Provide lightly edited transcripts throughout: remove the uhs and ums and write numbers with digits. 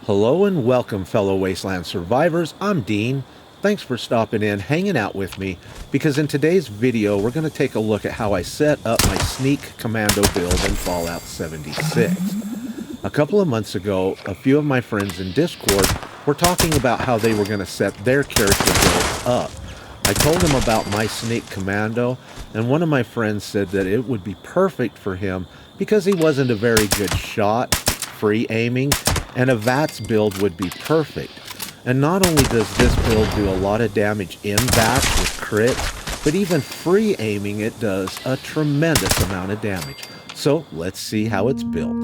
Hello and welcome, fellow Wasteland survivors. I'm Dean. Thanks for stopping in, hanging out with me, because in today's video, we're going to take a look at how I set up my sneak commando build in Fallout 76. A couple of months ago, a few of my friends in Discord were talking about how they were going to set their character builds up. I told them about my sneak commando, and one of my friends said that it would be perfect for him because he wasn't a very good shot, free aiming, and a vats build would be perfect. And not only does this build do a lot of damage in vats with crits, but even free aiming it does a tremendous amount of damage. So let's see how it's built.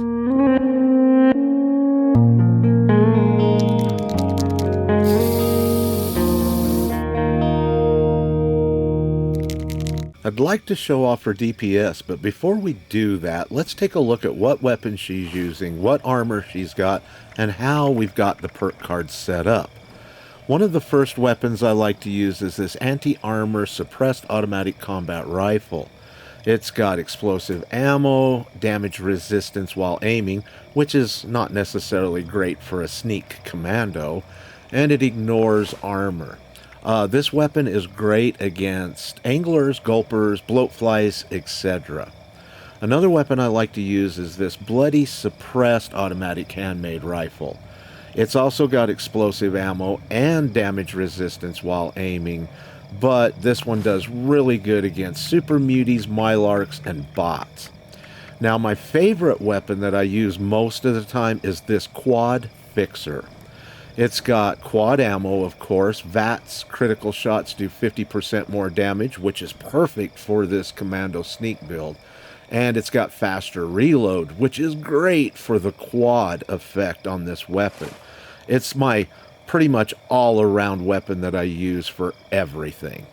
I'd like to show off her DPS, but before we do that, let's take a look at what weapon she's using, what armor she's got, and how we've got the perk cards set up. One of the first weapons I like to use is this anti-armor suppressed automatic combat rifle. It's got explosive ammo, damage resistance while aiming, which is not necessarily great for a sneak commando, and it ignores armor. This weapon is great against anglers, gulpers, bloatflies, etc. Another weapon I like to use is this bloody suppressed automatic handmade rifle. It's also got explosive ammo and damage resistance while aiming, but this one does really good against super muties, mylarks, and bots. Now, my favorite weapon that I use most of the time is this quad fixer. It's got quad ammo, of course. Vats critical shots do 50% more damage, which is perfect for this commando sneak build. And it's got faster reload, which is great for the quad effect on this weapon. It's my pretty much all-around weapon that I use for everything.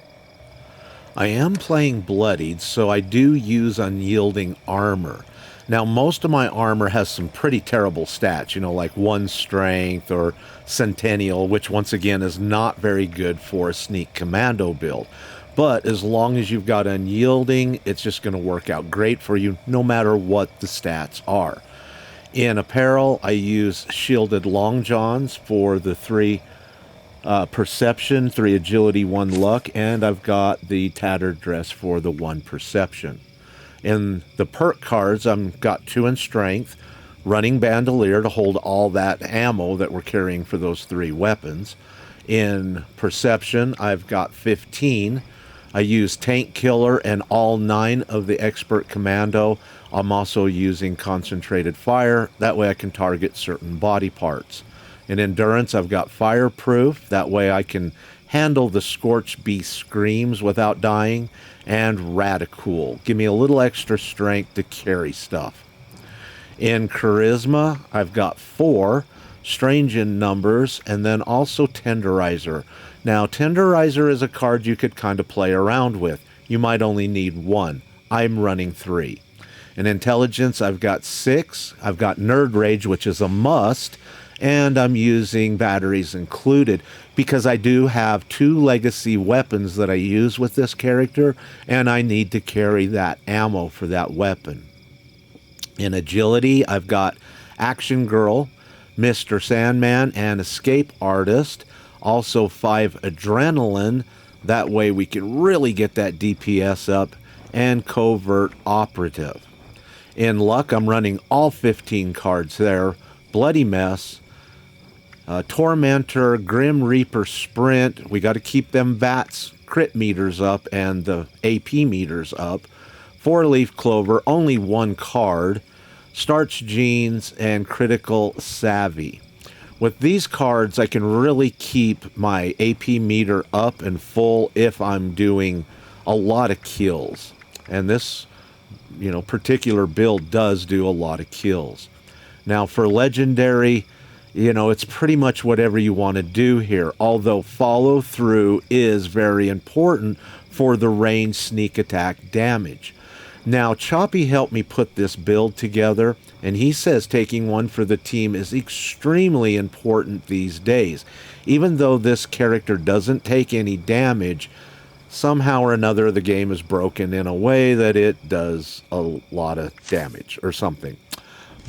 I am playing bloodied, so I do use unyielding armor. Now, most of my armor has some pretty terrible stats, like 1 strength or centennial, which once again is not very good for a sneak commando build. But as long as you've got unyielding, it's just going to work out great for you no matter what the stats are. In apparel, I use shielded long johns for the 3 perception, 3 agility, 1 luck, and I've got the tattered dress for the 1 perception. In the perk cards, I've got 2 in strength, running bandolier to hold all that ammo that we're carrying for those 3 weapons. In perception, I've got 15. I use tank killer and all 9 of the expert commando. I'm also using concentrated fire. That way I can target certain body parts. In endurance, I've got fireproof. That way I can handle the scorched beast screams without dying. And radical. Give me a little extra strength to carry stuff. In charisma, I've got 4, strange in numbers, and then also tenderizer. Now, tenderizer is a card you could kind of play around with. You might only need 1. I'm running 3. In intelligence, I've got 6. I've got nerd rage, which is a must, and I'm using batteries included because I do have 2 legacy weapons that I use with this character, and I need to carry that ammo for that weapon. In agility, I've got Action Girl, Mr. Sandman, and Escape Artist. Also 5 adrenaline. That way we can really get that DPS up. And Covert Operative. In luck, I'm running all 15 cards there. Bloody Mess, Tormentor, Grim Reaper Sprint. We got to keep them vats crit meters up and the AP meters up. 4-leaf clover, only 1 card. Starch Jeans and Critical Savvy. With these cards, I can really keep my AP meter up and full if I'm doing a lot of kills. And this, particular build does do a lot of kills. Now, for legendary, it's pretty much whatever you want to do here, although follow through is very important for the range sneak attack damage. Now, Choppy helped me put this build together, and he says taking 1 for the team is extremely important these days. Even though this character doesn't take any damage, somehow or another the game is broken in a way that it does a lot of damage or something.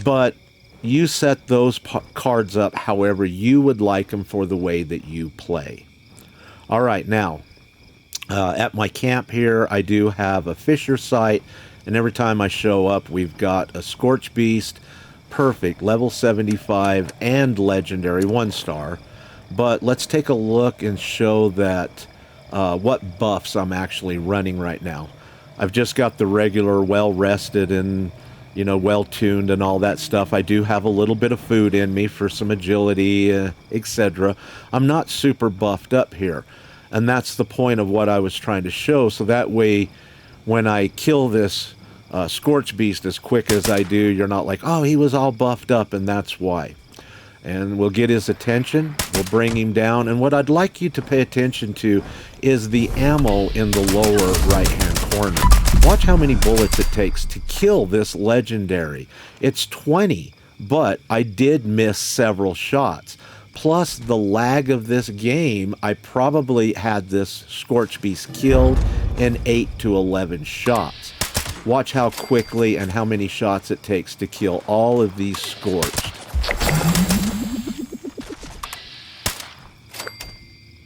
But you set those cards up however you would like them for the way that you play. All right, now, at my camp here, I do have a fisher sight, and every time I show up, we've got a Scorch Beast, perfect, level 75, and legendary 1-star. But let's take a look and show that what buffs I'm actually running right now. I've just got the regular well-rested and, you know, well-tuned and all that stuff. I do have a little bit of food in me for some agility, etc. I'm not super buffed up here. And that's the point of what I was trying to show. So that way, when I kill this Scorch Beast as quick as I do, you're not like, oh, he was all buffed up, and that's why. And we'll get his attention, we'll bring him down, and what I'd like you to pay attention to is the ammo in the lower right-hand corner. Watch how many bullets it takes to kill this legendary. It's 20, but I did miss several shots. Plus the lag of this game, I probably had this Scorch Beast killed in 8 to 11 shots. Watch how quickly and how many shots it takes to kill all of these Scorched.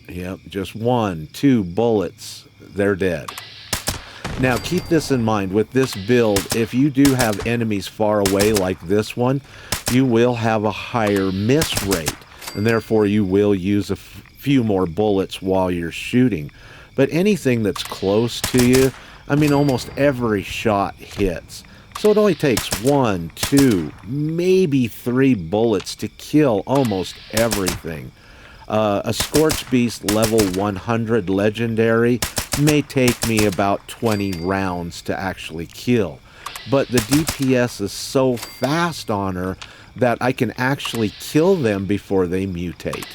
Yep, just 1, 2 bullets, they're dead. Now keep this in mind, with this build, if you do have enemies far away like this one, you will have a higher miss rate, and therefore you will use a few more bullets while you're shooting. But anything that's close to you, I mean, almost every shot hits. So it only takes 1, 2, maybe 3 bullets to kill almost everything. A Scorch Beast level 100 legendary may take me about 20 rounds to actually kill. But the DPS is so fast on her that I can actually kill them before they mutate.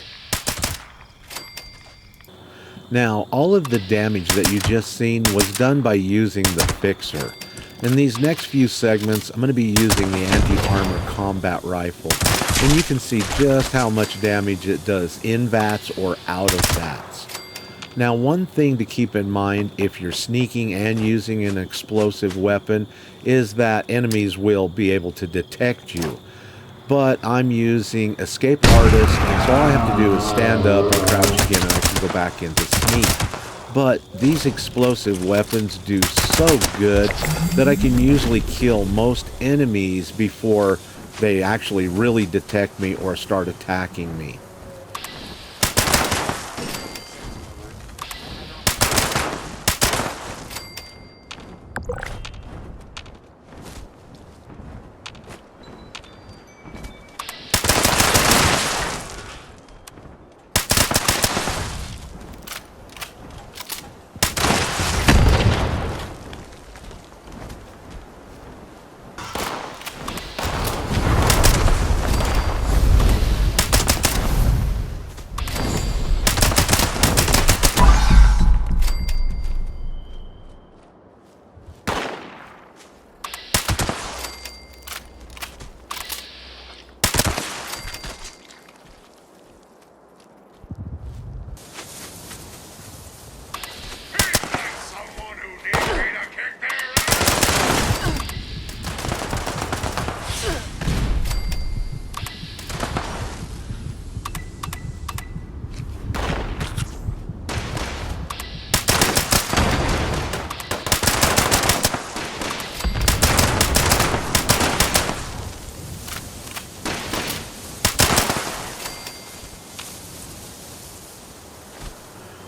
Now, all of the damage that you just seen was done by using the fixer. In these next few segments, I'm going to be using the anti-armor combat rifle, and you can see just how much damage it does in vats or out of vats. Now, one thing to keep in mind if you're sneaking and using an explosive weapon is that enemies will be able to detect you. But I'm using Escape Artist, and so all I have to do is stand up and crouch again, and I can go back into sneak. But these explosive weapons do so good that I can usually kill most enemies before they actually really detect me or start attacking me.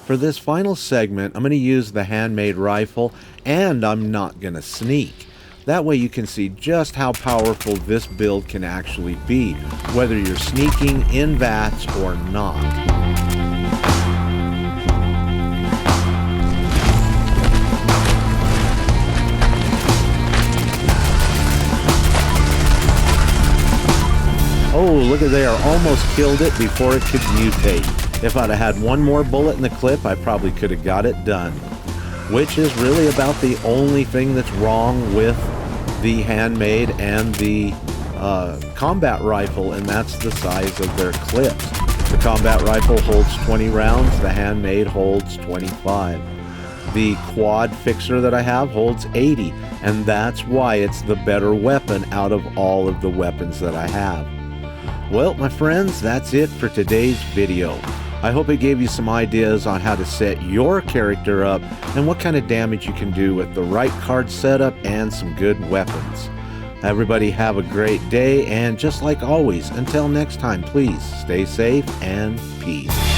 For this final segment, I'm going to use the handmade rifle, and I'm not going to sneak. That way you can see just how powerful this build can actually be, whether you're sneaking in vats or not. Oh, look at there, almost killed it before it could mutate. If I'd have had one more bullet in the clip, I probably could have got it done. Which is really about the only thing that's wrong with the handmade and the combat rifle, and that's the size of their clips. The combat rifle holds 20 rounds, the handmade holds 25. The quad fixer that I have holds 80, and that's why it's the better weapon out of all of the weapons that I have. Well, my friends, that's it for today's video. I hope it gave you some ideas on how to set your character up and what kind of damage you can do with the right card setup and some good weapons. Everybody have a great day, and just like always, until next time, please stay safe and peace.